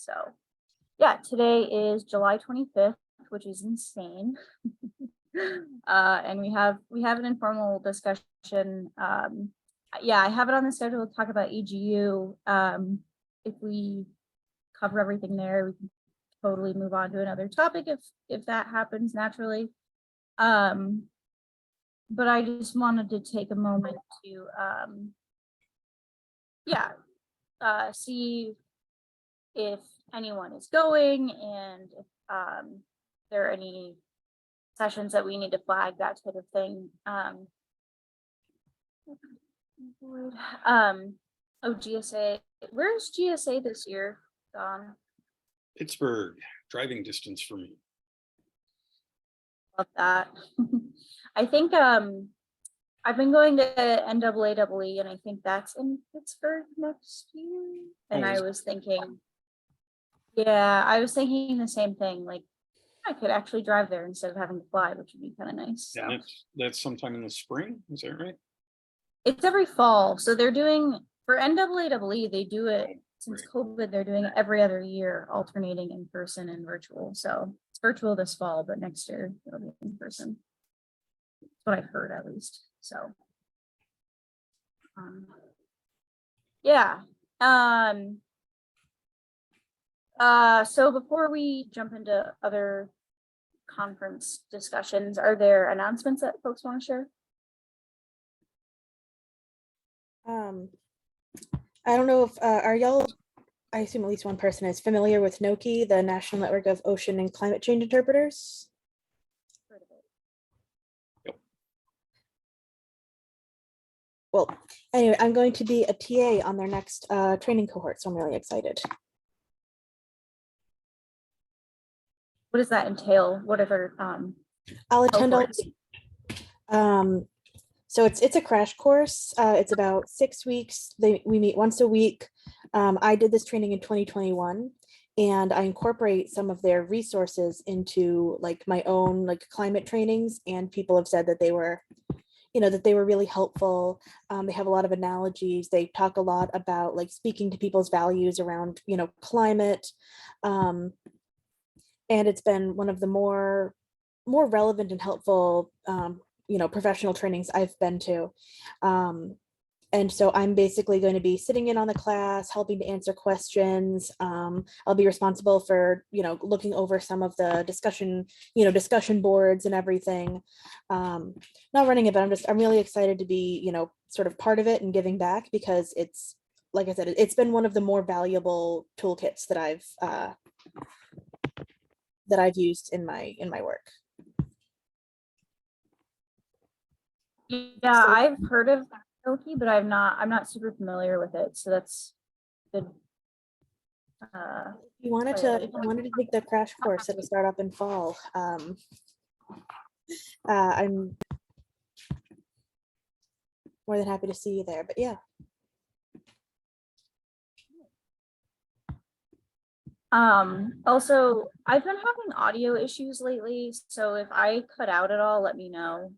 So yeah, today is July 25th, which is insane. And we have an informal discussion. Yeah, I have it on the schedule to talk about EGU. If we cover everything there, we can totally move on to another topic if that happens naturally. But I just wanted to take a moment to see if anyone is going and if there are any sessions that we need to flag, that type of thing. Oh, GSA. Where's GSA this year, Don? Pittsburgh, driving distance for me. Love that. I think I've been going to NAAE, and I think that's in Pittsburgh next year. And I was thinking, yeah, I was thinking the same thing. Like, I could actually drive there instead of having to fly, which would be kind of nice. Yeah, so. That's sometime in the spring. Is that right? It's every fall. So they're doing for NAAE, they do it since COVID. They're doing it every other year, alternating in person and virtual. So it's virtual this fall, but next year it'll be in person. That's what I've heard, at least. So yeah. So before we jump into other conference discussions, are there announcements that folks want to share? I don't know if are y'all, I assume at least one person is familiar with NOCI, the National Network of Ocean and Climate Change Interpreters. Yep. Well, anyway, I'm going to be a TA on their next training cohort, so I'm really excited. What does that entail? Whatever. I'll attend all. So it's a crash course. It's about 6 weeks. We meet once a week. I did this training in 2021, and I incorporate some of their resources into like my own like climate trainings. And people have said that they were, really helpful. They have a lot of analogies. They talk a lot about like speaking to people's values around, climate. And it's been one of the more relevant and helpful professional trainings I've been to. And so I'm basically going to be sitting in on the class, helping to answer questions. I'll be responsible for, looking over some of the discussion boards and everything. Not running it, but I'm really excited to be, sort of part of it and giving back, because it's, like I said, it's been one of the more valuable toolkits that I've used in my work. Yeah, I've heard of NOCI, but I'm not super familiar with it. So that's good. If you wanted to take the crash course, it'll start up in fall. I'm more than happy to see you there, but yeah. Also, I've been having audio issues lately, so if I cut out at all, let me know.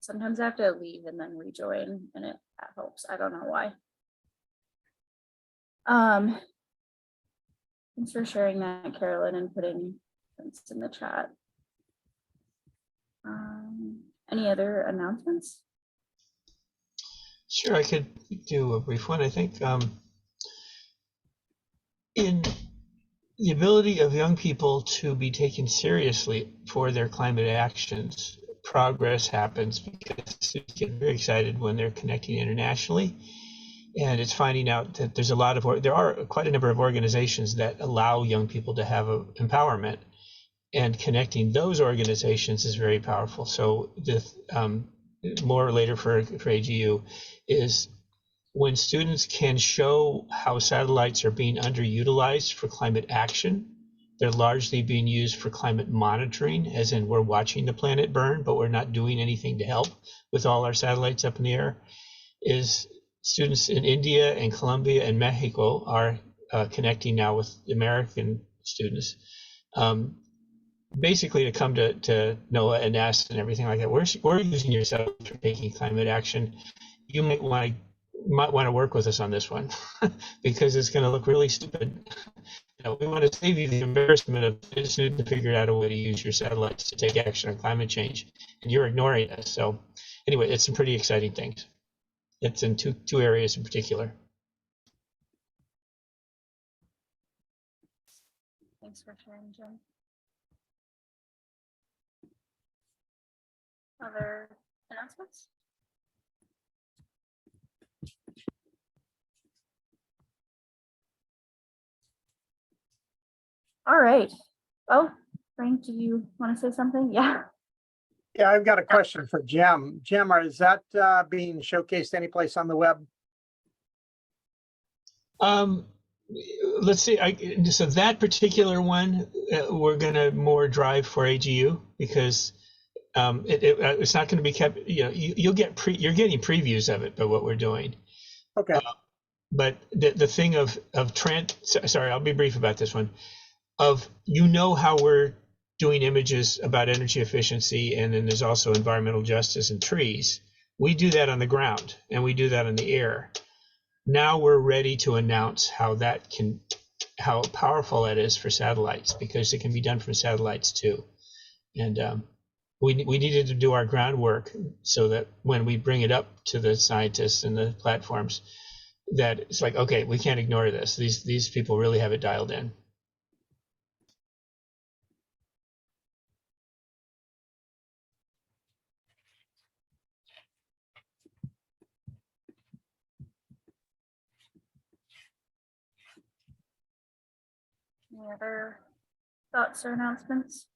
Sometimes I have to leave and then rejoin, and that helps. I don't know why. Thanks for sharing that, Carolyn, and putting links in the chat. Any other announcements? Sure, I could do a brief one, I think. In the ability of young people to be taken seriously for their climate actions, progress happens because students get very excited when they're connecting internationally, and it's finding out that there are quite a number of organizations that allow young people to have empowerment, and connecting those organizations is very powerful. So the more later for AGU is when students can show how satellites are being underutilized for climate action. They're largely being used for climate monitoring, as in we're watching the planet burn, but we're not doing anything to help with all our satellites up in the air. Is students in India and Colombia and Mexico are connecting now with American students, basically to come to NOAA and NASA and everything like that. We're using your satellites for taking climate action. You might want to might want to work with us on this one because it's going to look really stupid. We want to save you the embarrassment of just need to figure out a way to use your satellites to take action on climate change, and you're ignoring us. So anyway, it's some pretty exciting things. It's in two areas in particular. Thanks for sharing, Jim. Other announcements? All right. Oh, Frank, do you want to say something? Yeah. Yeah, I've got a question for Jim. Jim, is that being showcased anyplace on the web? Let's see. So that particular one, we're gonna more drive for AGU because it's not going to be kept. You're getting previews of it by what we're doing. Okay. But the thing of sorry, I'll be brief about this one. How we're doing images about energy efficiency, and then there's also environmental justice and trees. We do that on the ground and we do that in the air. Now we're ready to announce how powerful that is for satellites, because it can be done from satellites too. And we needed to do our groundwork so that when we bring it up to the scientists and the platforms, that it's like, okay, we can't ignore this. These people really have it dialed in. Any other thoughts or announcements?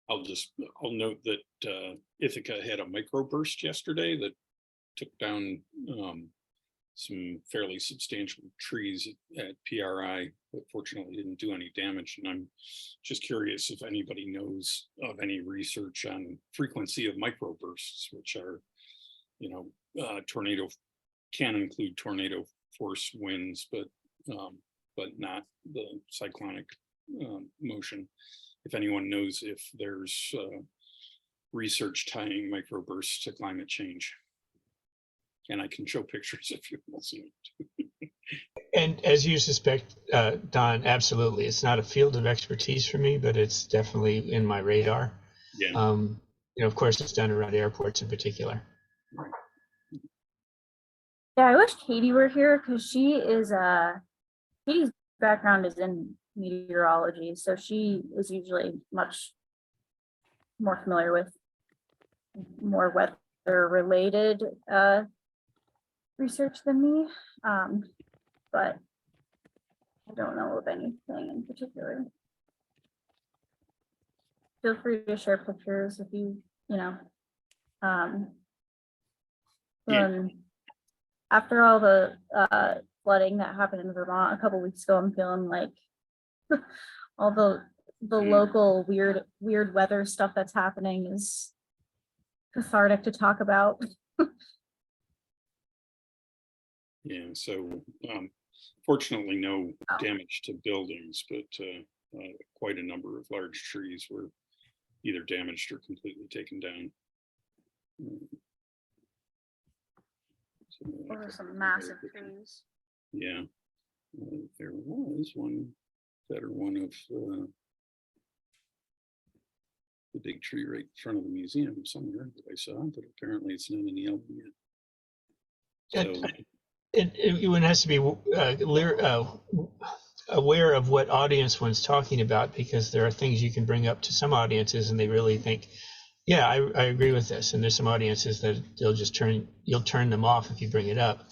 I'll note that Ithaca had a microburst yesterday that took down some fairly substantial trees at PRI, but fortunately didn't do any damage. And I'm just curious if anybody knows of any research on frequency of microbursts, which are, tornado can include tornado force winds, but not the cyclonic motion. If anyone knows if there's research tying microbursts to climate change. And I can show pictures if you want to see it. And as you suspect, Don, absolutely. It's not a field of expertise for me, but it's definitely in my radar. Yeah. Of course, it's done around airports in particular. Yeah, I wish Katie were here because Katie's background is in meteorology, so she is usually much more familiar with more weather related research than me, but I don't know of anything in particular. Feel free to share pictures if you after all the flooding that happened in Vermont a couple weeks ago, I'm feeling like all the local weird weather stuff that's happening is cathartic to talk about. Yeah, so fortunately no damage to buildings, but quite a number of large trees were either damaged or completely taken down. Those are some massive trees. Yeah, there was one of the big tree right in front of the museum somewhere that I saw, but apparently it's not in the album yet. So, One has to be aware of what audience one's talking about, because there are things you can bring up to some audiences and they really think, yeah, I agree with this. And there's some audiences that you'll turn them off if you bring it up.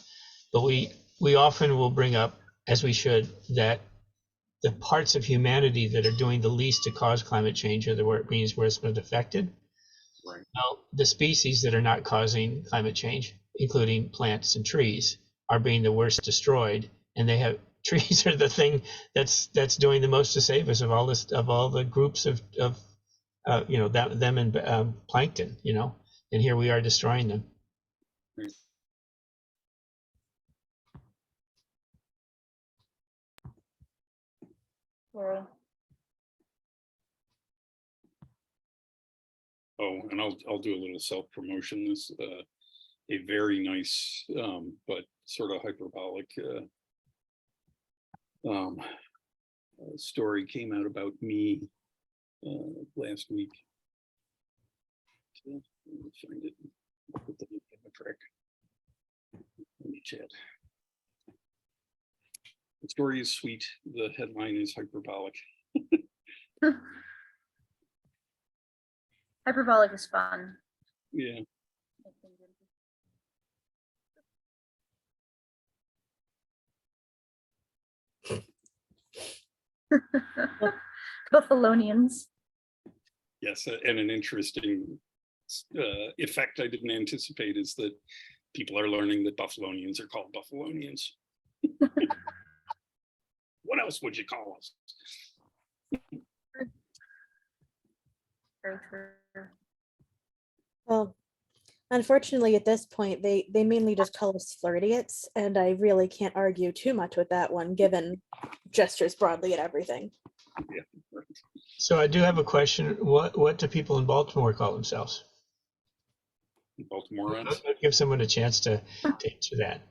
But we often will bring up, as we should, that the parts of humanity that are doing the least to cause climate change are the where it means where it's been affected. right. Now, the species that are not causing climate change, including plants and trees, are being the worst destroyed, and trees are the thing that's doing the most to save us of all the groups of them and plankton, and here we are destroying them. Very Oh, and I'll do a little self-promotion. This a very nice but sort of hyperbolic story came out about me last week. Let me find it. Put the link in the track. Let me chat. The story is sweet. The headline is hyperbolic. Hyperbolic is fun. Yeah. Buffalonians. Yes, and an interesting effect I didn't anticipate is that people are learning that Buffalonians are called Buffalonians. What else would you call us? Very true. Well, unfortunately, at this point, they mainly just call us flirtiots, and I really can't argue too much with that one, given gestures broadly at everything. Yeah, right. So I do have a question. What do people in Baltimore call themselves? Baltimoreans. I'll give someone a chance to answer that.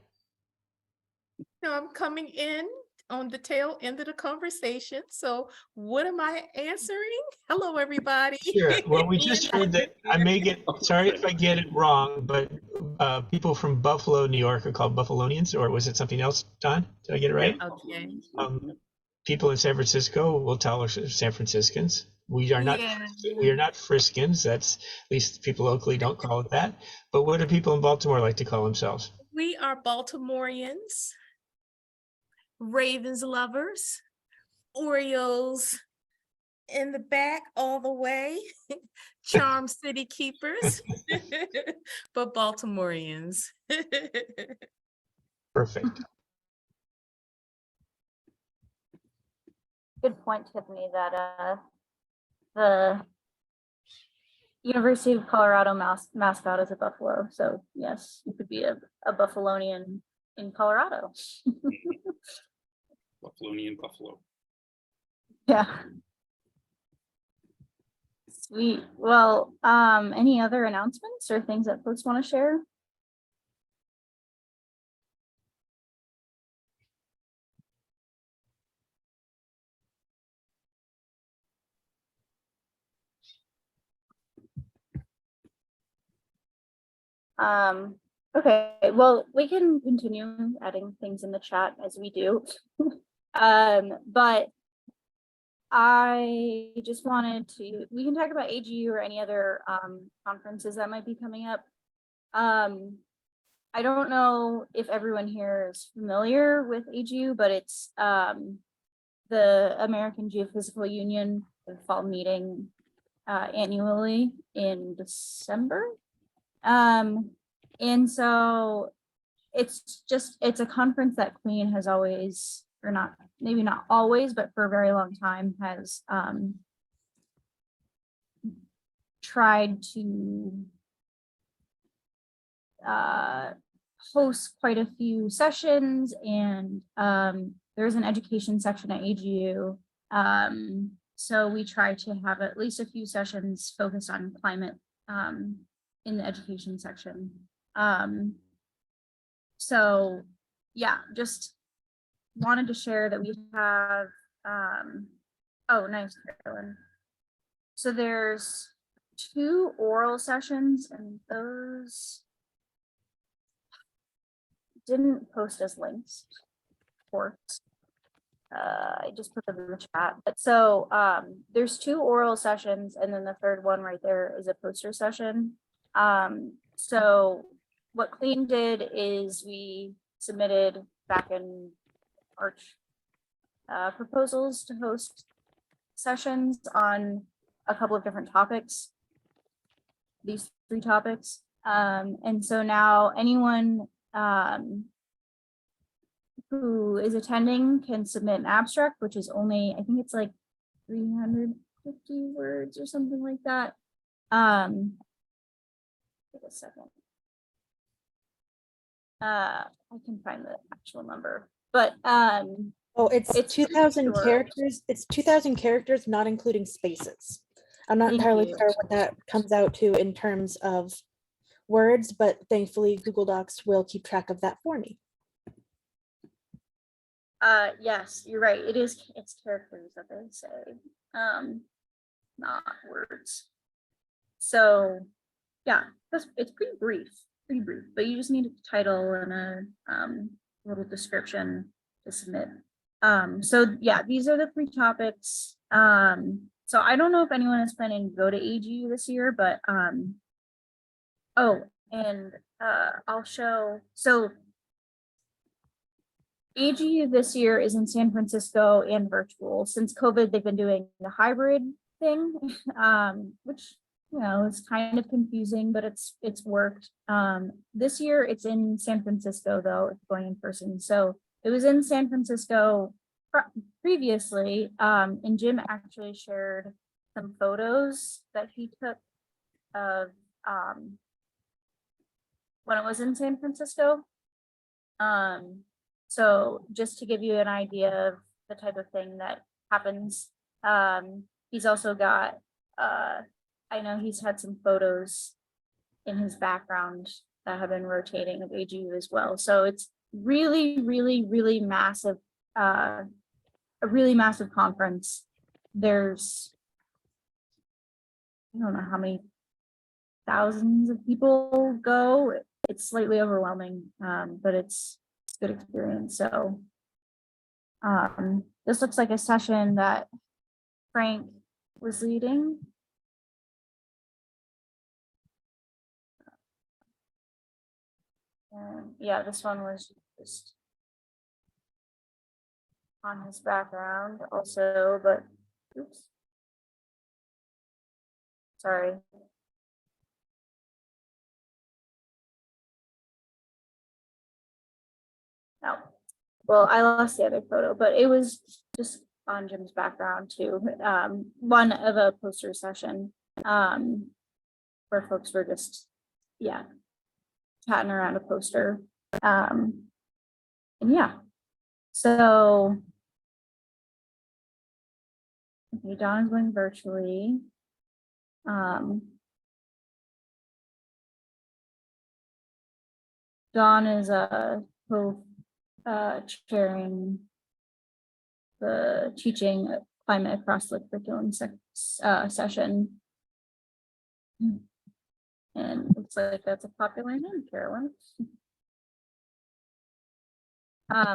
No, I'm coming in on the tail end of the conversation. So what am I answering? Hello, everybody. Sure. Well, we just heard that I may get, sorry if I get it wrong, but people from Buffalo, New York are called Buffalonians, or was it something else, Don? Did I get it right? Okay. People in San Francisco will tell us San Franciscans. We are not Friskins. That's, at least people locally don't call it that. But what do people in Baltimore like to call themselves? We are Baltimoreans, Ravens lovers, Orioles in the back all the way, Charm City keepers, but Baltimoreans. Perfect. Good point, Tiffany, that the University of Colorado mascot is a buffalo. So yes, you could be a Buffalonian in Colorado. Buffalonian Buffalo. Yeah. Sweet. Well, any other announcements or things that folks want to share? Okay, well, we can continue adding things in the chat as we do. But I just wanted to, we can talk about AGU or any other conferences that might be coming up. I don't know if everyone here is familiar with AGU, but it's the American Geophysical Union fall meeting annually in December. And so it's a conference that CLEAN has always, or not, maybe not always, but for a very long time has tried to host quite a few sessions, and there's an education section at AGU. So we try to have at least a few sessions focused on climate in the education section. So yeah, just wanted to share that we have, oh, nice, Carolyn. So there's 2 oral sessions, and those didn't post as links, of course. I just put them in the chat. But so there's 2 oral sessions, and then the third one right there is a poster session. So what CLEAN did is we submitted back in March proposals to host sessions on a couple of different topics, these 3 topics. And so now anyone who is attending can submit an abstract, which is only, I think it's like 350 words or something like that. Wait a second. I can find the actual number, but Oh, it's 2,000 short. characters. It's 2,000 characters, not including spaces. I'm not Thank entirely you. sure what that comes out to in terms of words, but thankfully Google Docs will keep track of that for me. Yes, you're right. It's characters that they say, not words. So yeah, it's pretty brief, but you just need a title and a little description to submit. So yeah, these are the 3 topics. So I don't know if anyone is planning to go to AGU this year, but oh, and I'll show, so AGU this year is in San Francisco and virtual. Since COVID, they've been doing the hybrid thing, which, you know, is kind of confusing, but it's worked. This year it's in San Francisco though, it's going in person. So it was in San Francisco previously, and Jim actually shared some photos that he took of when it was in San Francisco. So just to give you an idea of the type of thing that happens, he's also got, I know he's had some photos in his background that have been rotating of AGU as well. So it's really, really, really massive, a really massive conference. There's, I don't know how many thousands of people go. It's slightly overwhelming, but it's a good experience. So this looks like a session that Frank was leading. And yeah, this one was just on his background also, but oops. Sorry. No. Well, I lost the other photo, but it was just on Jim's background too. One of a poster session where folks were just, yeah, chatting around a poster. And yeah, so okay, Dawn's going virtually. Dawn is chairing the teaching climate across the curriculum session. And looks like that's a popular name, Carolyn.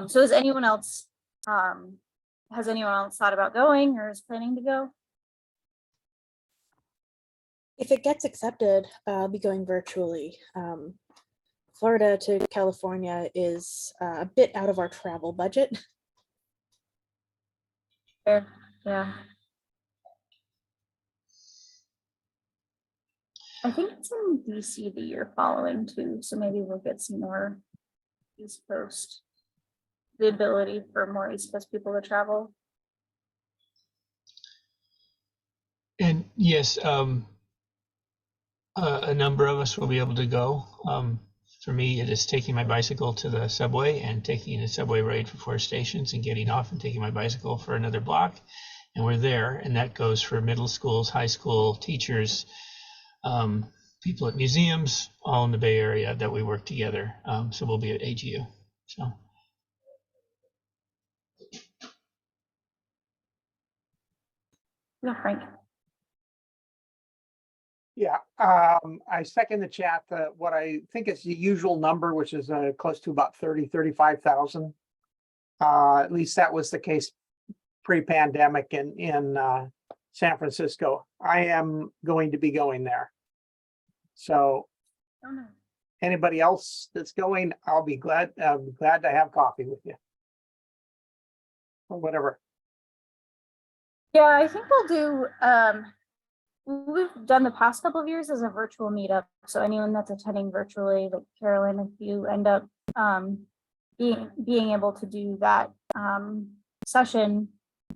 So has anyone else thought about going or is planning to go? If it gets accepted, I'll be going virtually. Florida to California is a bit out of our travel budget. Fair. Yeah. I think it's in DC the year following too, so maybe we'll get some more East Coast, the ability for more East Coast people to travel. And yes, a number of us will be able to go. For me, it is taking my bicycle to the subway and taking a subway ride for 4 stations and getting off and taking my bicycle for another block. And we're there, and that goes for middle schools, high school, teachers, people at museums, all in the Bay Area that we work together. So we'll be at AGU. So. Yeah, Frank. Yeah, I second the chat, what I think is the usual number, which is close to about 35,000. At least that was the case pre-pandemic in San Francisco. I am going to be going there. So Oh, no. anybody else that's going, I'll be glad to have coffee with you. Or whatever. Yeah, I think we'll do, we've done the past couple of years as a virtual meetup. So anyone that's attending virtually, like Carolyn, if you end up being able to do that session,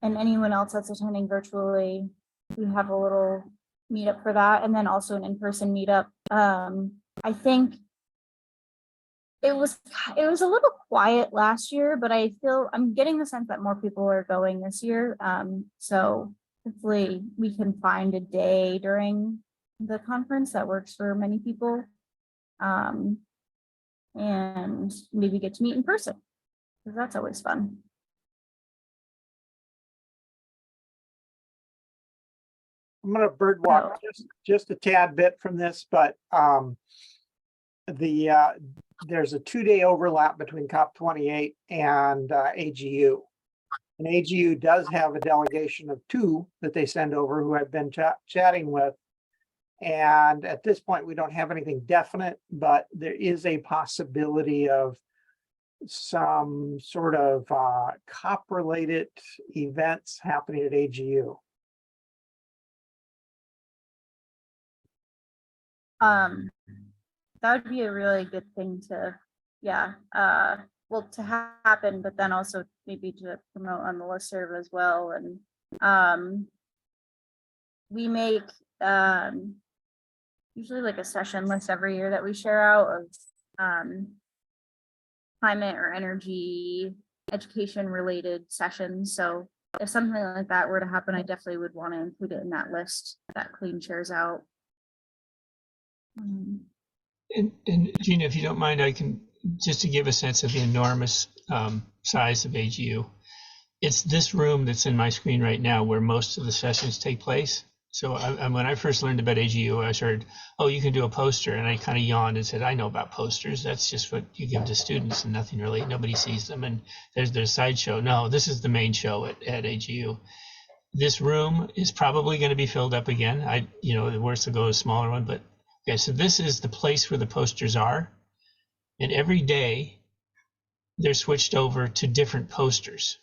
and anyone else that's attending virtually, we have a little meetup for that, and then also an in-person meetup. I think it was a little quiet last year, but I'm getting the sense that more people are going this year. So hopefully we can find a day during the conference that works for many people. And maybe get to meet in person, because that's always fun. I'm gonna bird walk Oh. just a tad bit from this, but there's a 2-day overlap between COP28 and AGU. And AGU does have a delegation of 2 that they send over who I've been chatting with. And at this point, we don't have anything definite, but there is a possibility of some sort of COP-related events happening at AGU. That would be a really good thing to, well, to happen, but then also maybe to promote on the listserv as well. And we make usually like a session list every year that we share out of climate or energy education related sessions. So if something like that were to happen, I definitely would want to include it in that list that CLEAN shares out. And Gina, if you don't mind, I can, just to give a sense of the enormous size of AGU. It's this room that's in my screen right now where most of the sessions take place. So when I first learned about AGU, I heard, oh, you can do a poster. And I kind of yawned and said, I know about posters. That's just what you give to students and nothing really, nobody sees them. And there's a sideshow. No, this is the main show at AGU. This room is probably going to be filled up again. The worst will go to a smaller one, but okay, so this is the place where the posters are. And every day they're switched over to different posters.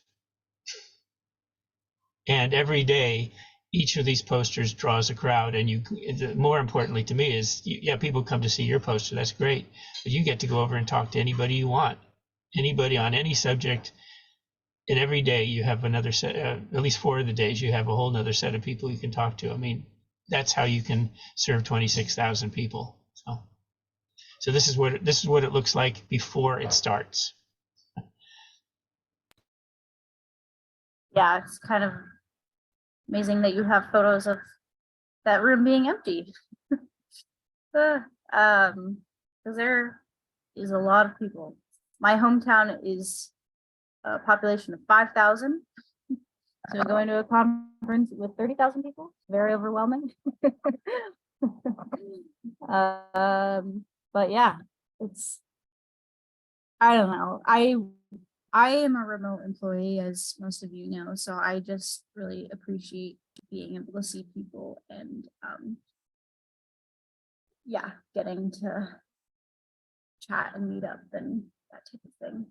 And every day, each of these posters draws a crowd. And more importantly to me is, people come to see your poster. That's great. But you get to go over and talk to anybody you want, anybody on any subject. And every day you have another set, at least 4 of the days, you have a whole nother set of people you can talk to. I mean, that's how you can serve 26,000 people. So this is what it looks like before it starts. Yeah, it's kind of amazing that you have photos of that room being empty. Because there is a lot of people. My hometown is a population of 5,000. So going to a conference with 30,000 people, very overwhelming. But yeah, I don't know. I am a remote employee, as most of you know, so I just really appreciate being able to see people and getting to chat and meet up and that type of thing.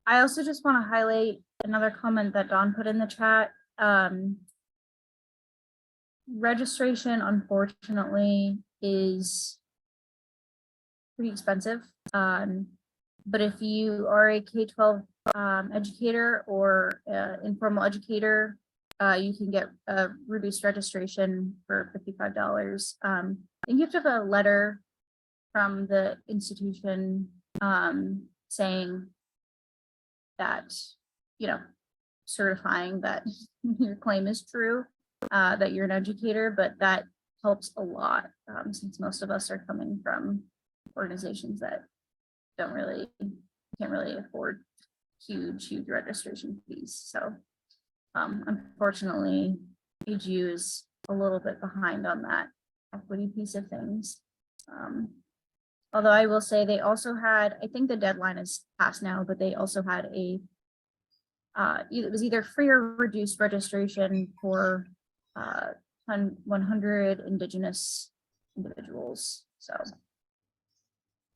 I also just want to highlight another comment that Dawn put in the chat. Registration, unfortunately, is pretty expensive. But if you are a K-12 educator or informal educator, you can get a reduced registration for $55. And you have to have a letter from the institution saying that, certifying that your claim is true, that you're an educator, but that helps a lot since most of us are coming from organizations that can't really afford huge registration fees. So unfortunately, AGU is a little bit behind on that equity piece of things. Although I will say they also had, I think the deadline is passed now, but they also had it was either free or reduced registration for 100 Indigenous individuals. So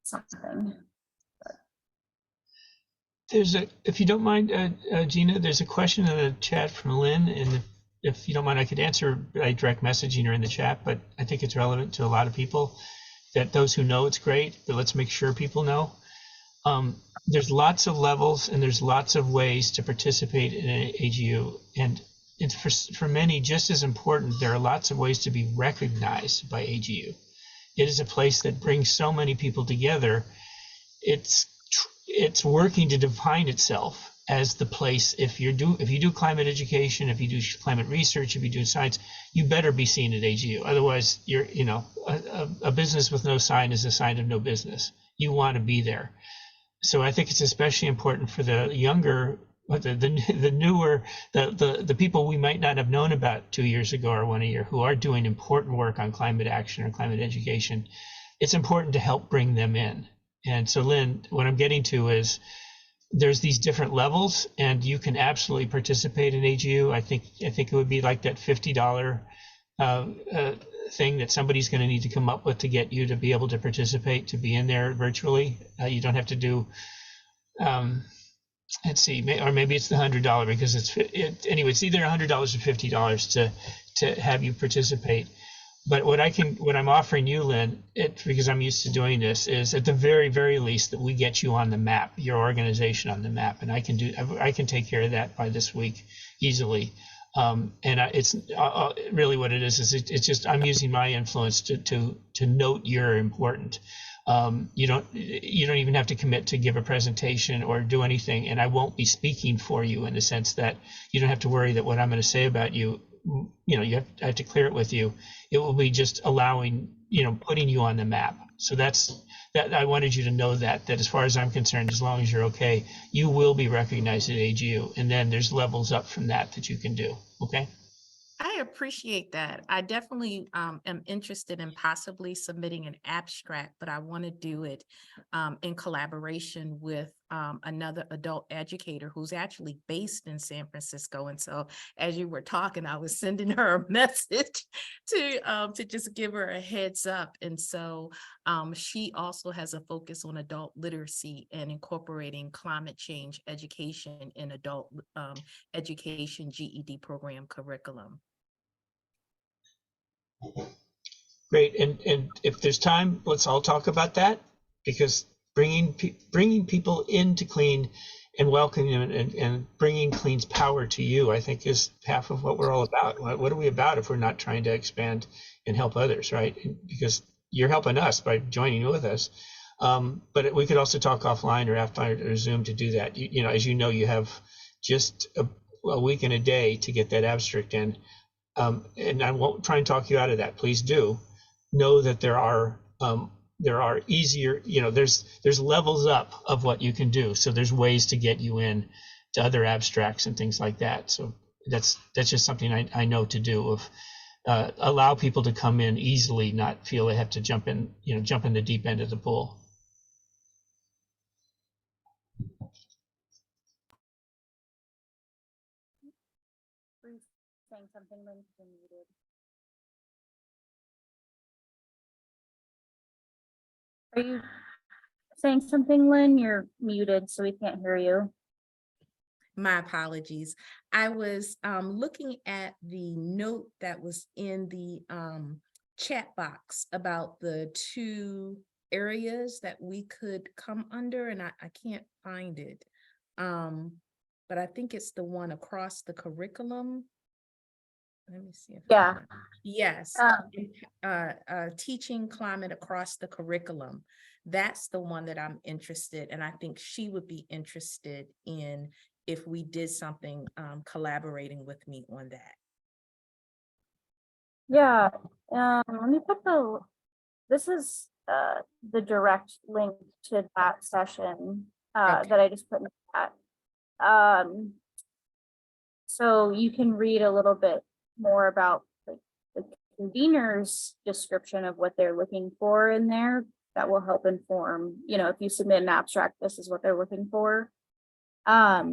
something. If you don't mind, Gina, there's a question in the chat from Lynn, and if you don't mind, I could answer by direct messaging her in the chat, but I think it's relevant to a lot of people. That those who know it's great, but let's make sure people know. There's lots of levels and there's lots of ways to participate in an AGU, and it's for many just as important. There are lots of ways to be recognized by AGU. It is a place that brings so many people together. It's working to define itself as the place. If you do climate education, if you do climate research, if you do science, you better be seen at AGU. Otherwise, you're a business with no sign is a sign of no business. You want to be there. So I think it's especially important for the younger, the newer, the people we might not have known about 2 years ago or 1 year who are doing important work on climate action or climate education. It's important to help bring them in. And so, Lynn, what I'm getting to is there's these different levels, and you can absolutely participate in AGU. I think it would be like that $50 thing that somebody's going to need to come up with to get you to be able to participate, to be in there virtually. You don't have to do, let's see, or maybe it's the $100 because anyway, it's either $100 or $50 to have you participate. But what I'm offering you, Lynn, because I'm used to doing this, is at the very, very least that we get you on the map, your organization on the map, and I can take care of that by this week easily. It's really what it is it's just I'm using my influence to note you're important. You don't even have to commit to give a presentation or do anything, and I won't be speaking for you in the sense that you don't have to worry that what I'm going to say about you, I have to clear it with you. It will be just allowing, putting you on the map. So that I wanted you to know that as far as I'm concerned, as long as you're okay, you will be recognized at AGU, and then there's levels up from that you can do. Okay. I appreciate that. I definitely am interested in possibly submitting an abstract, but I want to do it in collaboration with another adult educator who's actually based in San Francisco. And so as you were talking, I was sending her a message to just give her a heads up. And so she also has a focus on adult literacy and incorporating climate change education in adult education GED program curriculum. Great. And if there's time, let's all talk about that, because bringing people into CLEAN and welcoming them and bringing CLEAN's power to you, I think, is half of what we're all about. What are we about if we're not trying to expand and help others, right? Because you're helping us by joining with us. But we could also talk offline or after or Zoom to do that. As you know, you have just a week and a day to get that abstract in. And I won't try and talk you out of that. Please do know that there are easier, there's levels up of what you can do. So there's ways to get you in to other abstracts and things like that. So that's just something I know to do, of allow people to come in easily, not feel they have to jump in the deep end of the pool. Saying something, Lynn, you're muted. Are you saying something, Lynn? You're muted, so we can't hear you. My apologies. I was looking at the note that was in the chat box about the 2 areas that we could come under, and I can't find it. But I think it's the one across the curriculum. Let me see. Yeah. Yes. Teaching climate across the curriculum. That's the one that I'm interested, and I think she would be interested in if we did something collaborating with me on that. Yeah. Let me put this is the direct link to that session Okay. that I just put in the chat. So you can read a little bit more about the convener's description of what they're looking for in there. That will help inform, if you submit an abstract, this is what they're looking for. I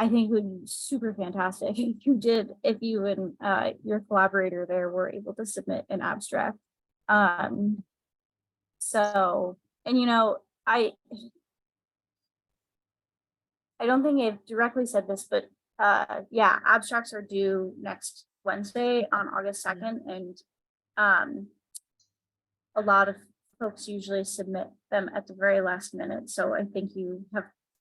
think it would be super fantastic if you and your collaborator there were able to submit an abstract. So, and I don't think I've directly said this, but yeah, abstracts are due next Wednesday on August 2nd, and a lot of folks usually submit them at the very last minute. So I think you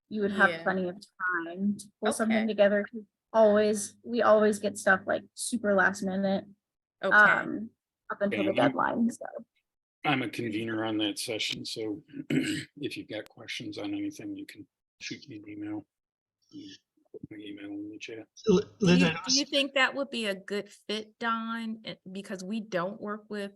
would have plenty of time to pull something together. We always get stuff like super last minute. Okay. up until the Okay, deadline, so. I'm a convener on that session, so if you've got questions on anything, you can shoot me an email. Put my email in the chat. Linda, Do you think that would be a good fit, Don? Because we don't work with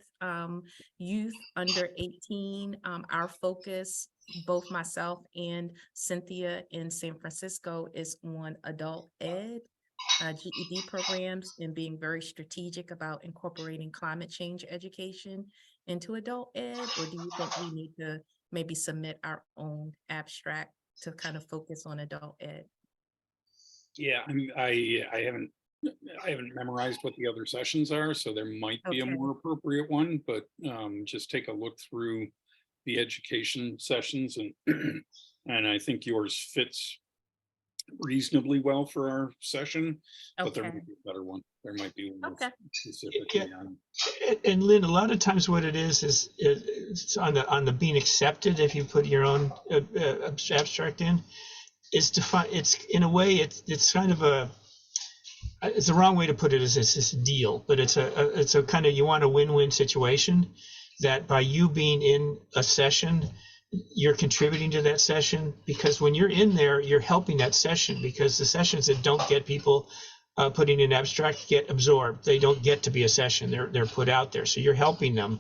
youth under 18. Our focus, both myself and Cynthia in San Francisco, is on adult ed, GED programs, and being very strategic about incorporating climate change education into adult ed? Or do you think we need to maybe submit our own abstract to kind of focus on adult ed? Yeah, I haven't memorized what the other sessions are, so there might be a Okay. more appropriate one, but just take a look through the education sessions and and I think yours fits reasonably well for our session, but there Okay. might be a better one. There might be one Okay. specifically on. and Lynn, a lot of times what it is it's on the being accepted. If you put your own abstract in, is to find, it's in a way it's kind of it's the wrong way to put it, is it's this deal, but it's a kind of, you want a win-win situation, that by you being in a session, you're contributing to that session, because when you're in there, you're helping that session, because the sessions that don't get people putting in abstract get absorbed. They don't get to be a session. They're put out there. So you're helping them.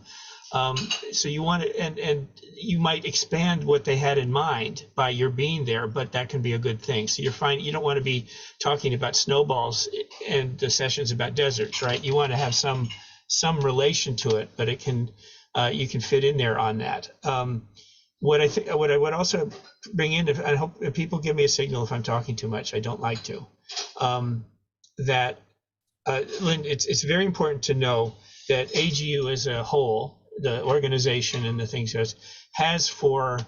So you want to, and you might expand what they had in mind by your being there, but that can be a good thing. So you're fine. You don't want to be talking about snowballs and the sessions about deserts, right? You want to have some relation to it, but it can, you can fit in there on that. What I would also bring in, I hope if people give me a signal if I'm talking too much, I don't like to, that, Lynn, it's very important to know that AGU as a whole, the organization and the things has for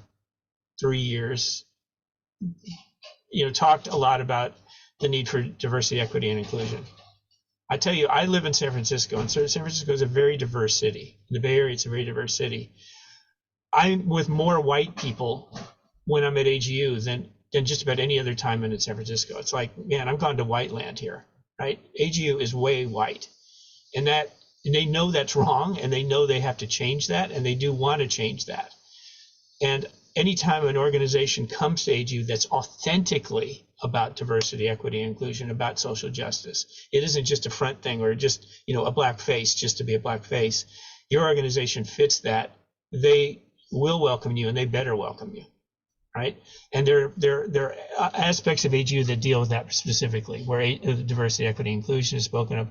3 years, talked a lot about the need for diversity, equity, and inclusion. I tell you, I live in San Francisco, and San Francisco is a very diverse city. In the Bay Area, it's a very diverse city. I'm with more white people when I'm at AGU than just about any other time in San Francisco. It's like, man, I'm gone to white land here, right? AGU is way white, and they know that's wrong, and they know they have to change that, and they do want to change that. And anytime an organization comes to AGU that's authentically about diversity, equity, and inclusion, about social justice, it isn't just a front thing or just, a black face just to be a black face. Your organization fits that. They will welcome you, and they better welcome you, right? And there are aspects of AGU that deal with that specifically, where diversity, equity, inclusion is spoken of,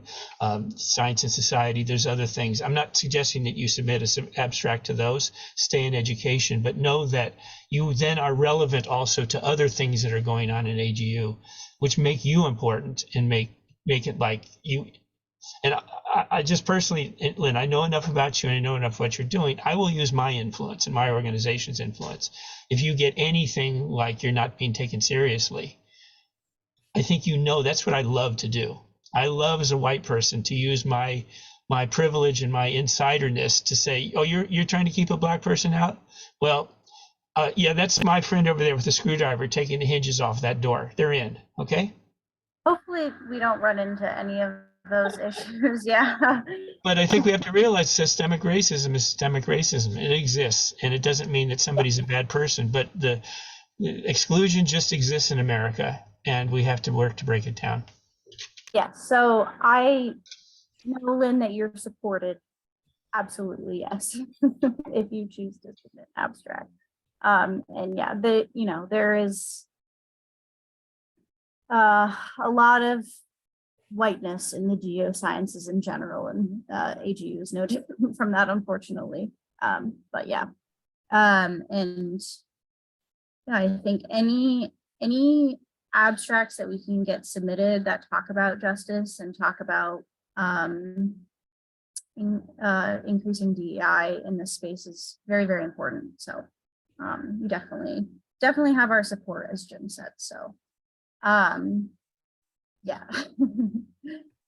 science and society. There's other things. I'm not suggesting that you submit an abstract to those. Stay in education, but know that you then are relevant also to other things that are going on in AGU, which make you important and make it like you. And I just personally, Lynn, I know enough about you and I know enough what you're doing. I will use my influence and my organization's influence. If you get anything like you're not being taken seriously, I think that's what I love to do. I love, as a white person, to use my privilege and my insiderness to say, oh, you're trying to keep a black person out? Well, yeah, that's my friend over there with the screwdriver taking the hinges off that door. They're in, okay? Hopefully we don't run into any of those issues. Yeah. But I think we have to realize systemic racism is systemic racism. It exists, and it doesn't mean that somebody's a bad person, but the exclusion just exists in America, and we have to work to break it down. Yeah. So I know, Lynn, that you're supported. Absolutely, yes. If you choose to submit abstract. And yeah, there is a lot of whiteness in the geosciences in general, and AGU is no different from that, unfortunately. But yeah, and I think any abstracts that we can get submitted that talk about justice and talk about increasing DEI in this space is very, very important. So you definitely have our support, as Jim said. So yeah.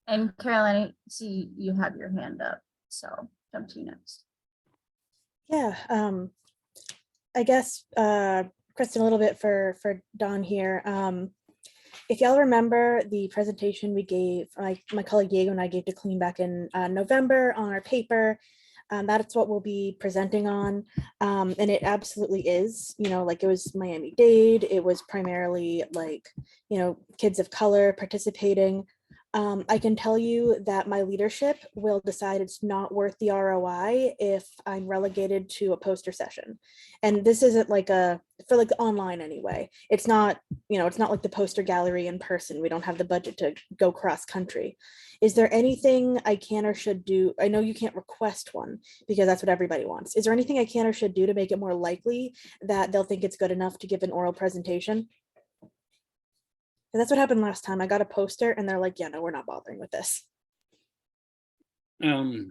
And Caroline, I see you have your hand up, so jump to you next. Yeah, I guess, Kristen, a little bit for Don here. if y'all remember the presentation we gave, my colleague Diego and I gave to CLEAN back in November on our paper, that's what we'll be presenting on. And it absolutely is, like it was Miami-Dade, it was primarily like, kids of color participating. I can tell you that my leadership will decide it's not worth the ROI if I'm relegated to a poster session. And this isn't like for like online anyway. It's not, it's not like the poster gallery in person. We don't have the budget to go cross country. Is there anything I can or should do? I know you can't request one because that's what everybody wants. Is there anything I can or should do to make it more likely that they'll think it's good enough to give an oral presentation? And that's what happened last time. I got a poster and they're like, yeah, no, we're not bothering with this. Go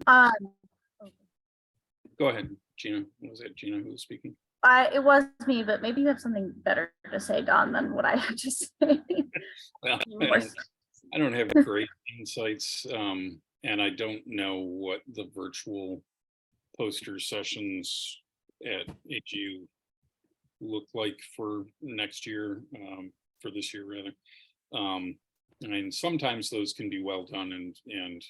ahead, Gina. Was that Gina who was speaking? It was me, but maybe you have something better to say, Don, than what I had to say. Well, I don't have great insights, and I don't know what the virtual poster sessions at AGU look like for next year, for this year rather. I mean, sometimes those can be well done and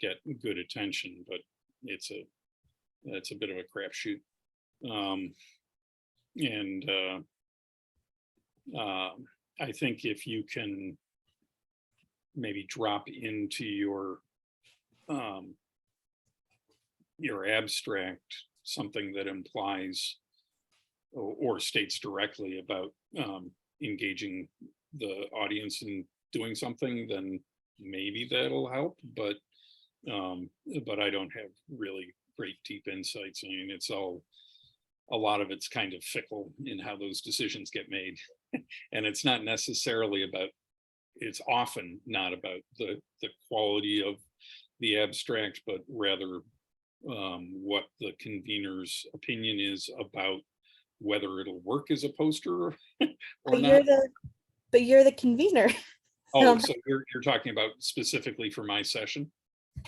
get good attention, but it's a bit of a crapshoot. I think if you can maybe drop into your abstract something that implies or states directly about engaging the audience in doing something, then maybe that'll help. But I don't have really great deep insights. I mean, a lot of it's kind of fickle in how those decisions get made. And it's not necessarily about, it's often not about the quality of the abstract, but rather what the convener's opinion is about whether it'll work as a poster or not. But you're the convener. Oh, so you're talking about specifically for my session?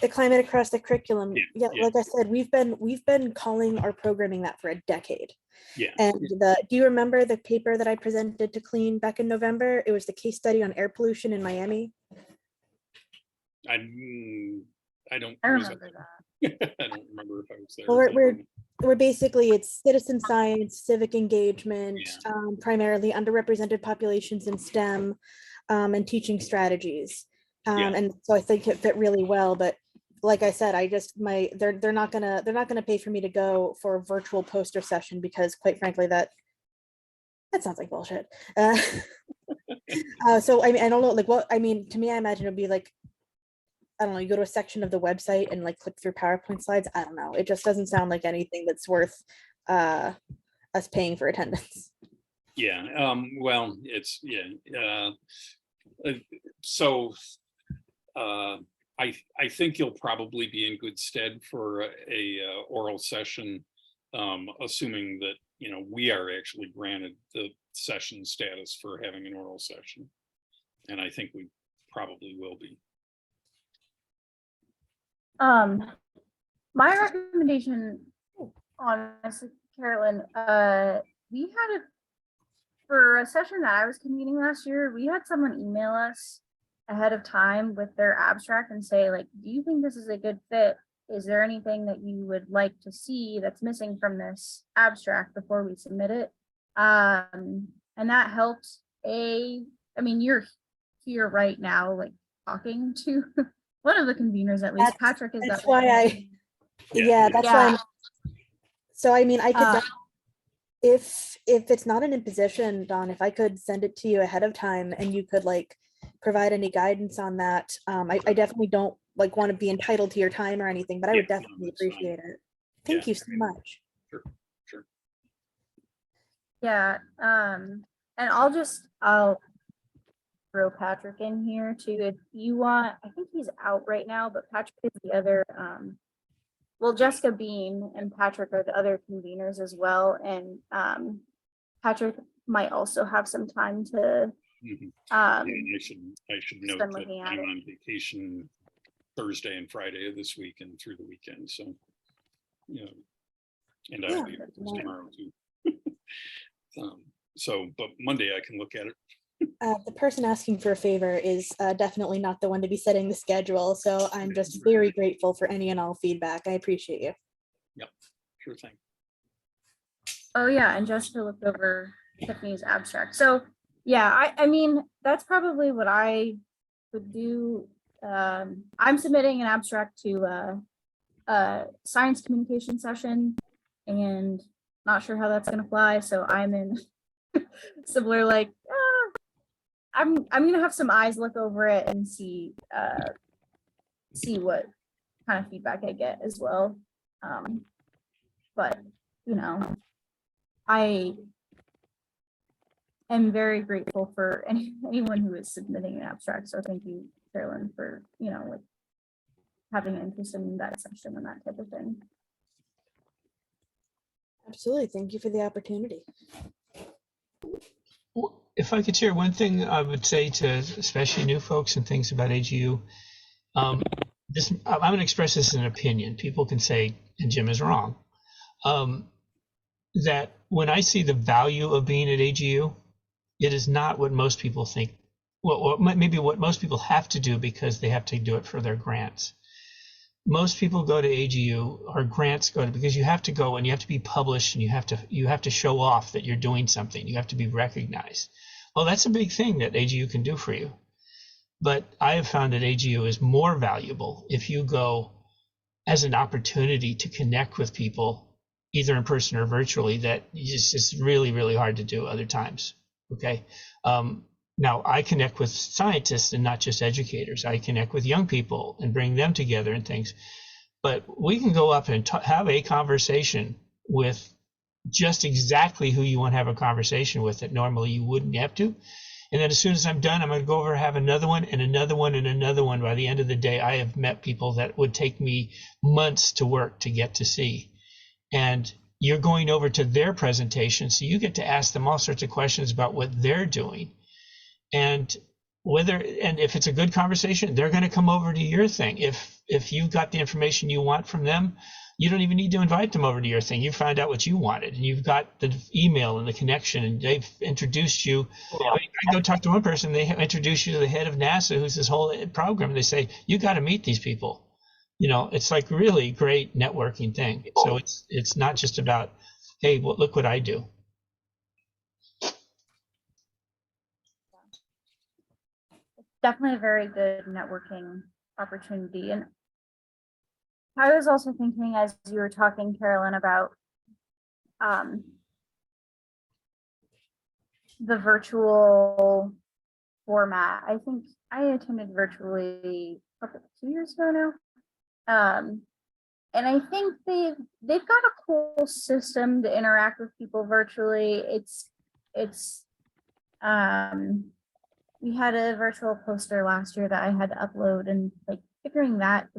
The climate across the curriculum. Yeah, Yeah. like I said, we've been calling or programming that for a decade. Yeah. And do you remember the paper that I presented to CLEAN back in November? It was the case study on air pollution in Miami. I don't remember that. I don't remember if I was there. Well, we're basically, it's citizen science, civic engagement, primarily underrepresented populations in STEM, and teaching strategies. And so I think it fit really well. But like I said, they're not gonna pay for me to go for a virtual poster session because, quite frankly, that sounds like bullshit. So I mean, I don't know, like what I mean. To me, I imagine it'd be like, I don't know, you go to a section of the website and like click through PowerPoint slides. I don't know. It just doesn't sound like anything that's worth us paying for attendance. Yeah. Well, it's so I think you'll probably be in good stead for a oral session, assuming that we are actually granted the session status for having an oral session, and I think we probably will be. My recommendation, honestly, Carolyn, we had for a session that I was convening last year, we had someone email us ahead of time with their abstract and say, like, do you think this is a good fit? Is there anything that you would like to see that's missing from this abstract before we submit it? And that helps. I mean, you're here right now, like talking to one of the conveners, at least. Patrick is. That's why that's why. So I mean, I could, if it's not an imposition, Don, if I could send it to you ahead of time and you could like provide any guidance on that. I definitely don't like want to be entitled to your time or anything, but I would definitely appreciate it. Thank you so much. Sure. Yeah. And I'll throw Patrick in here too if you want. I think he's out right now, but Patrick is the other Jessica Bean and Patrick are the other conveners as well, and Patrick might also have some time to I should note that I'm on vacation Thursday and Friday of this week and through the weekend, so and I'll be tomorrow too. But Monday I can look at it. The person asking for a favor is definitely not the one to be setting the schedule. So I'm just very grateful for any and all feedback. I appreciate you. Yep, sure thing. Oh yeah, and Jessica looked over Tiffany's abstract. So yeah, I mean, that's probably what I would do. I'm submitting an abstract to a science communication session and not sure how that's gonna fly. So I'm in similar like I'm gonna have some eyes look over it and see what kind of feedback I get as well. But you know, I am very grateful for anyone who is submitting an abstract. So thank you, Carolyn, for like having an interest in that section and that type of thing. Absolutely. Thank you for the opportunity. If I could share one thing, I would say to especially new folks and things about AGU. I'm going to express this as an opinion. People can say, and Jim is wrong, that when I see the value of being at AGU, it is not what most people think. Well, maybe what most people have to do because they have to do it for their grants. Most people go to AGU or grants go to because you have to go and you have to be published and you have to show off that you're doing something. You have to be recognized. Well, that's a big thing that AGU can do for you. But I have found that AGU is more valuable if you go as an opportunity to connect with people, either in person or virtually, that is just really, really hard to do other times. Okay. Now I connect with scientists and not just educators. I connect with young people and bring them together and things. But we can go up and have a conversation with just exactly who you want to have a conversation with that normally you wouldn't have to. And then as soon as I'm done, I'm going to go over and have another one and another one and another one. By the end of the day, I have met people that would take me months to work to get to see. And you're going over to their presentation, so you get to ask them all sorts of questions about what they're doing. And if it's a good conversation, they're going to come over to your thing. If you've got the information you want from them, you don't even need to invite them over to your thing. You find out what you wanted, and you've got the email and the connection, and they've introduced you. I go talk to one person, they introduce you to the head of NASA, who's this whole program. And they say, you got to meet these people. It's like really great networking thing. So it's not just about, hey, well, look what I do. Definitely a very good networking opportunity. And I was also thinking as you were talking, Carolyn, about the virtual format. I think I attended virtually 2 years ago now. And I think they've got a cool system to interact with people virtually. We had a virtual poster last year that I had to upload, and like figuring that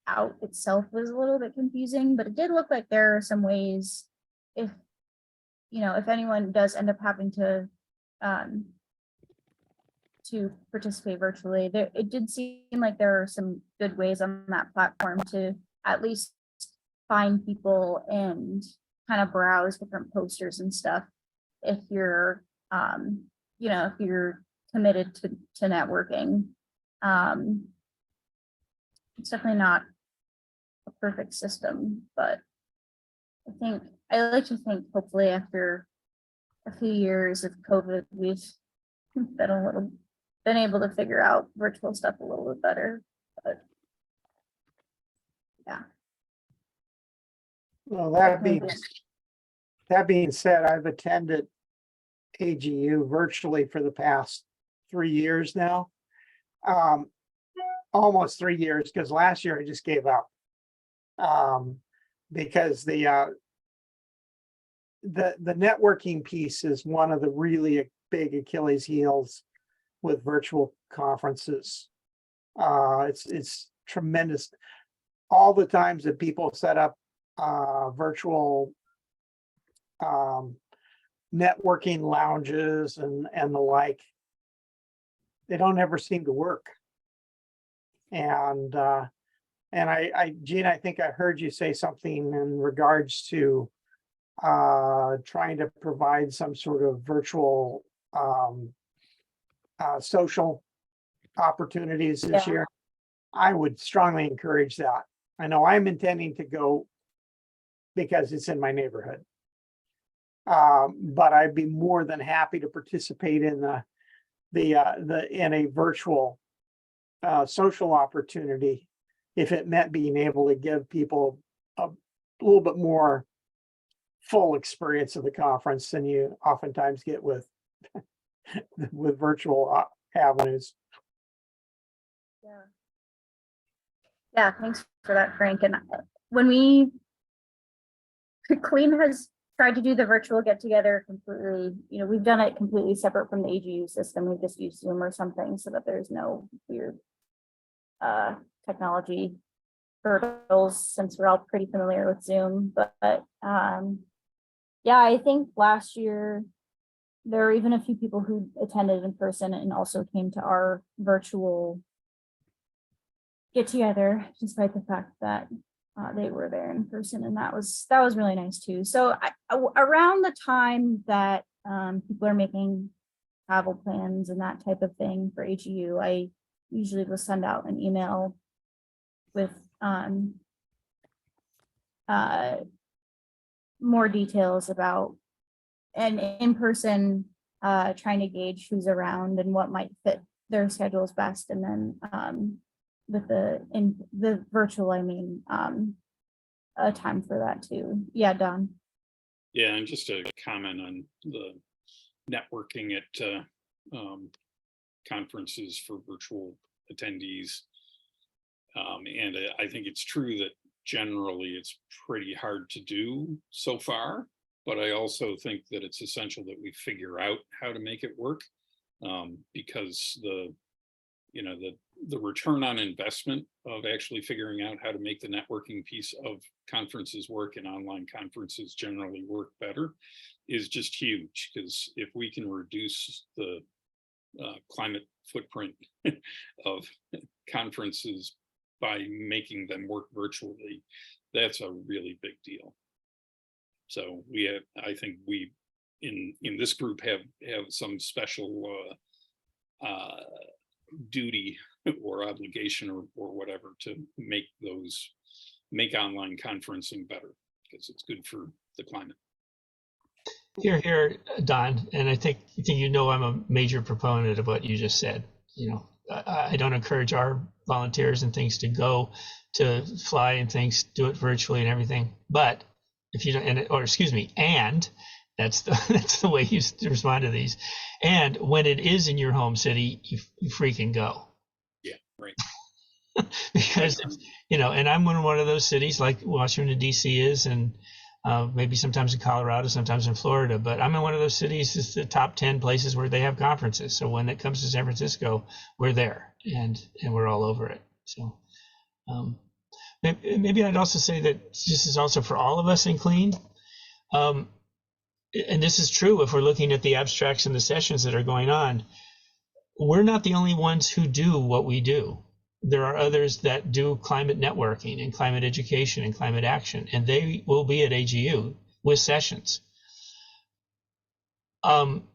out itself was a little bit confusing, but it did look like there are some ways if anyone does end up having to participate virtually, it did seem like there are some good ways on that platform to at least find people and kind of browse different posters and stuff if you're if you're committed to networking. It's definitely not a perfect system, but I like to think hopefully after a few years of COVID, we've been able to figure out virtual stuff a little bit better. But yeah. Well, that being said, I've attended AGU virtually for the past 3 years now. Almost 3 years, because last year I just gave up. Because the networking piece is one of the really big Achilles heels with virtual conferences. It's tremendous. All the times that people set up virtual networking lounges and the like, they don't ever seem to work. And Gene, I think I heard you say something in regards to trying to provide some sort of virtual social opportunities this Yeah. year. I would strongly encourage that. I know I'm intending to go because it's in my neighborhood. But I'd be more than happy to participate in in a virtual social opportunity if it meant being able to give people a little bit more full experience of the conference than you oftentimes get with with virtual avenues. Yeah. Yeah, thanks for that, Frank. And when CLEAN has tried to do the virtual get together completely, we've done it completely separate from the AGU system. We've just used Zoom or something so that there's no weird technology hurdles since we're all pretty familiar with Zoom. But yeah, I think last year there were even a few people who attended in person and also came to our virtual get together, despite the fact that they were there in person, and that was really nice too. So around the time that people are making travel plans and that type of thing for AGU, I usually will send out an email with more details about an in-person trying to gauge who's around and what might fit their schedules best, and then with the virtual, I mean, a time for that too. Yeah, Don. Yeah, and just to comment on the networking at conferences for virtual attendees. And I think it's true that generally it's pretty hard to do so far, but I also think that it's essential that we figure out how to make it work, because the return on investment of actually figuring out how to make the networking piece of conferences work and online conferences generally work better is just huge. Because if we can reduce the climate footprint of conferences by making them work virtually, that's a really big deal. So I think we in this group have some special duty or obligation or whatever to make online conferencing better, because it's good for the climate. Here, Don, and I think I'm a major proponent of what you just said. I don't encourage our volunteers and things to go to fly and things, do it virtually and everything. But if you don't, and that's the way you respond to these. And when it is in your home city, you freaking go. Yeah, right. Because and I'm in one of those cities like Washington D.C. is, and maybe sometimes in Colorado, sometimes in Florida, but I'm in one of those cities. It's the top 10 places where they have conferences. So when it comes to San Francisco, we're there and we're all over it. So maybe I'd also say that this is also for all of us in CLEAN. And this is true if we're looking at the abstracts and the sessions that are going on. We're not the only ones who do what we do. There are others that do climate networking and climate education and climate action, and they will be at AGU with sessions.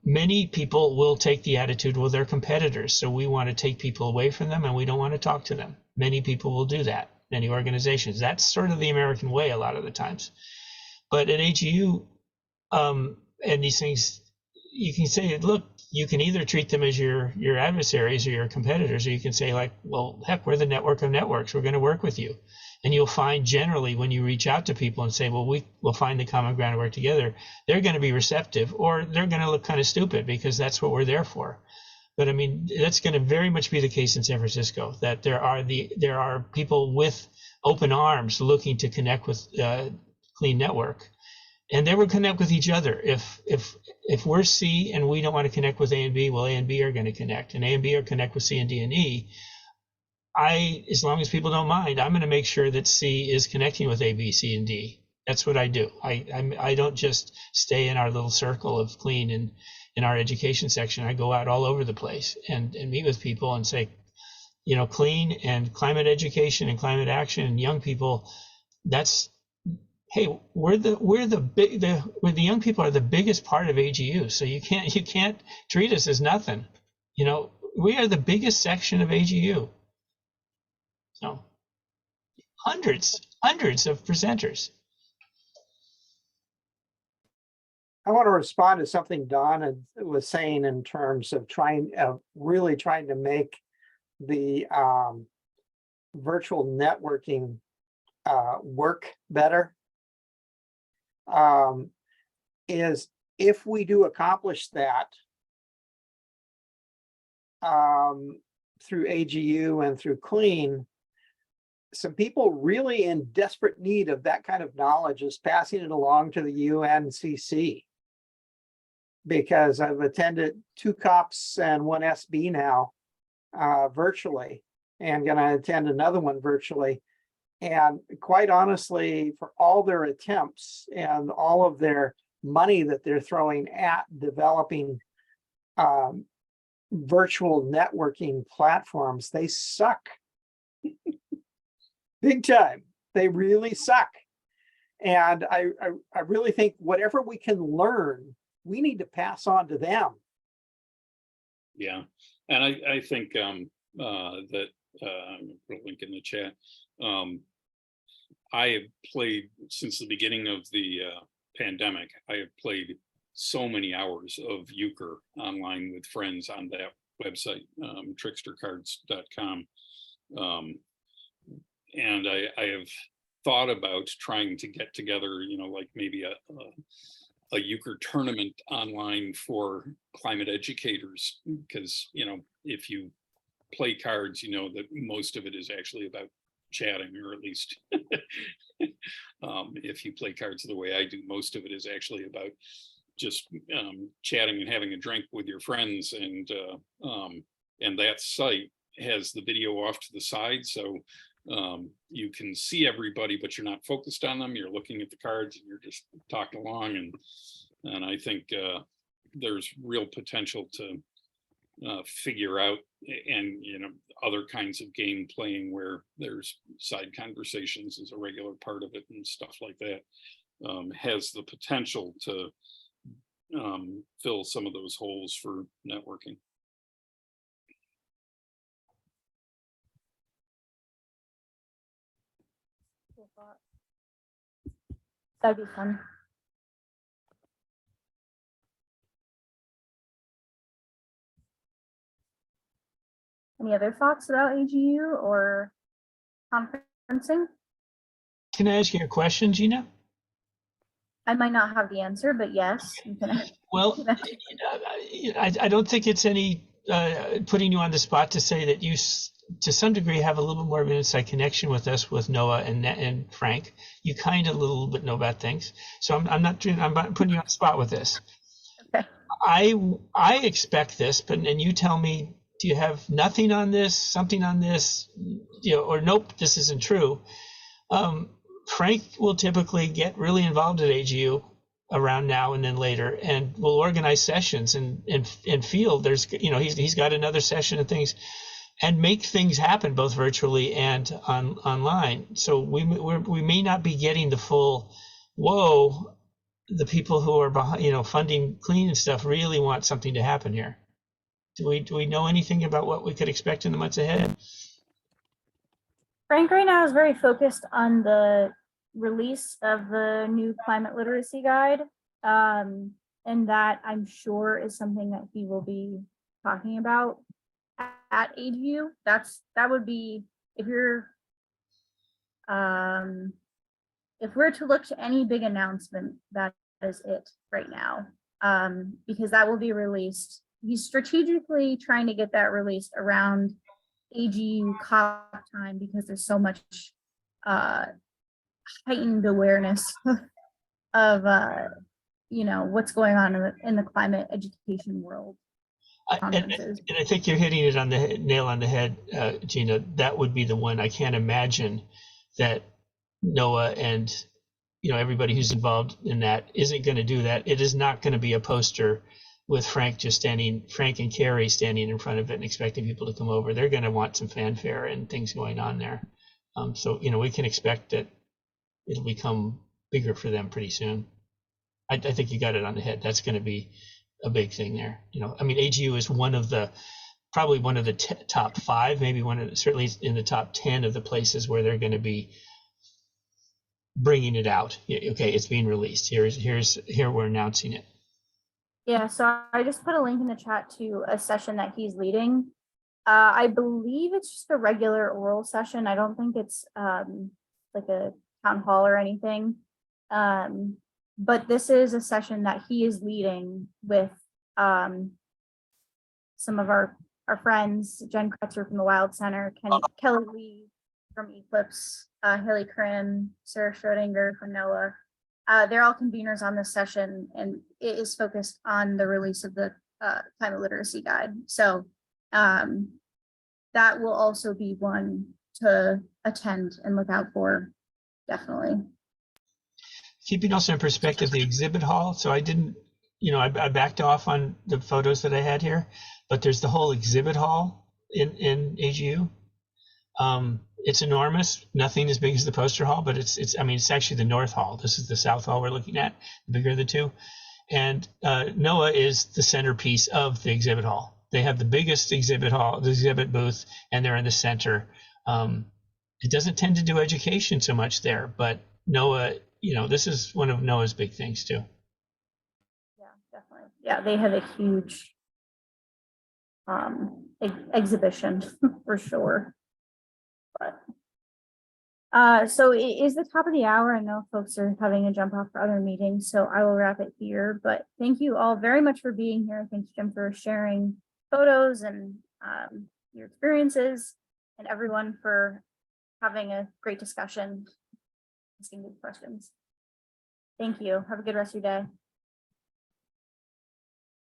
Many people will take the attitude, well, they're competitors, so we want to take people away from them and we don't want to talk to them. Many people will do that, many organizations. That's sort of the American way a lot of the times. But at AGU, and these things, you can say, look, you can either treat them as your adversaries or your competitors, or you can say like, well, heck, we're the network of networks. We're going to work with you. And you'll find generally when you reach out to people and say, well, we'll find the common ground and work together, they're going to be receptive, or they're going to look kind of stupid because that's what we're there for. But I mean, that's going to very much be the case in San Francisco, that there are people with open arms looking to connect with CLEAN Network. And they will connect with each other. If we're C and we don't want to connect with A and B, well, A and B are going to connect, and A and B are connect with C and D and E. As long as people don't mind, I'm going to make sure that C is connecting with A, B, C, and D. That's what I do. I don't just stay in our little circle of CLEAN and in our education section. I go out all over the place and meet with people and say, CLEAN and climate education and climate action and young people, that's hey, we're the young people are the biggest part of AGU, so you can't treat us as nothing. You know, we are the biggest section of AGU. So hundreds of presenters. I want to respond to something Don was saying in terms of really trying to make the virtual networking work better. Is if we do accomplish that through AGU and through CLEAN, some people really in desperate need of that kind of knowledge is passing it along to the UNCC. Because I've attended 2 COPs and 1 SB now virtually, and gonna attend another one virtually. And quite honestly, for all their attempts and all of their money that they're throwing at developing virtual networking platforms, they suck. Big time. They really suck. And I really think whatever we can learn, we need to pass on to them. Yeah, and I think that put a link in the chat. I have played since the beginning of the pandemic. I have played so many hours of euchre online with friends on that website, trickstercards.com. And I have thought about trying to get together, you know, like maybe a euchre tournament online for climate educators, because, you know, if you play cards, you know that most of it is actually about chatting, or at least if you play cards the way I do, most of it is actually about just chatting and having a drink with your friends. And that site has the video off to the side, so you can see everybody, but you're not focused on them. You're looking at the cards and you're just talking along. And I think there's real potential to figure out, and, you know, other kinds of game playing where there's side conversations as a regular part of it and stuff like that, has the potential to fill some of those holes for networking. That'd be fun. Any other thoughts about AGU or conferencing? Can I ask you a question, Gina? I might not have the answer, but yes. You can. Well, I don't think it's any putting you on the spot to say that you, to some degree, have a little bit more of an inside connection with us, with Noah and Frank. You kind of a little bit know about things. So I'm not putting you on the spot with this. Okay. I expect this, but and you tell me, do you have nothing on this, something on this, you know, or nope, this isn't true. Frank will typically get really involved at AGU around now and then later, and we'll organize sessions and feel there's, you know, he's got another session and things, and make things happen both virtually and online. So we may not be getting the full, whoa, the people who are behind, you know, funding CLEAN and stuff really want something to happen here. Do we know anything about what we could expect in the months ahead? Frank right now is very focused on the release of the new climate literacy guide. And that, I'm sure, is something that he will be talking about at AGU. That would be, if we're to look to any big announcement, that is it right now. Because that will be released. He's strategically trying to get that released around AGU COP time, because there's so much heightened awareness of you know, what's going on in the climate education world. And I think you're hitting it on the nail on the head, Gina. That would be the one. I can't imagine that Noah and, you know, everybody who's involved in that isn't going to do that. It is not going to be a poster with Frank and Carrie standing in front of it and expecting people to come over. They're going to want some fanfare and things going on there. So, you know, we can expect that it'll become bigger for them pretty soon. I think you got it on the head. That's going to be a big thing there. You know, I mean, AGU is probably one of the top 5, maybe certainly in the top 10 of the places where they're going to be bringing it out. Okay, it's being released. Here we're announcing it. Yeah, so I just put a link in the chat to a session that he's leading. I believe it's just a regular oral session. I don't think it's like a town hall or anything. But this is a session that he is leading with some of our friends, Jen Kretzer from the Wild Center, Kelly Lee from Eclipse, Haley Krim, Sarah Schrodinger from NOAA. They're all conveners on this session, and it is focused on the release of the climate literacy guide. So that will also be one to attend and look out for, definitely. Keeping also in perspective the exhibit hall. So I didn't, I backed off on the photos that I had here, but there's the whole exhibit hall in AGU. It's enormous, nothing as big as the poster hall, but it's actually the north hall. This is the south hall we're looking at, the bigger of the two. And NOAA is the centerpiece of the exhibit hall. They have the biggest exhibit hall, the exhibit booth, and they're in the center. It doesn't tend to do education so much there, but NOAA, this is one of NOAA's big things too. Yeah, definitely. Yeah, they have a huge exhibition for sure. But so it is the top of the hour. I know folks are having to jump off for other meetings, so I will wrap it here. But thank you all very much for being here. Thanks, Jim, for sharing photos and your experiences, and everyone for having a great discussion, asking good questions. Thank you. Have a good rest of your day.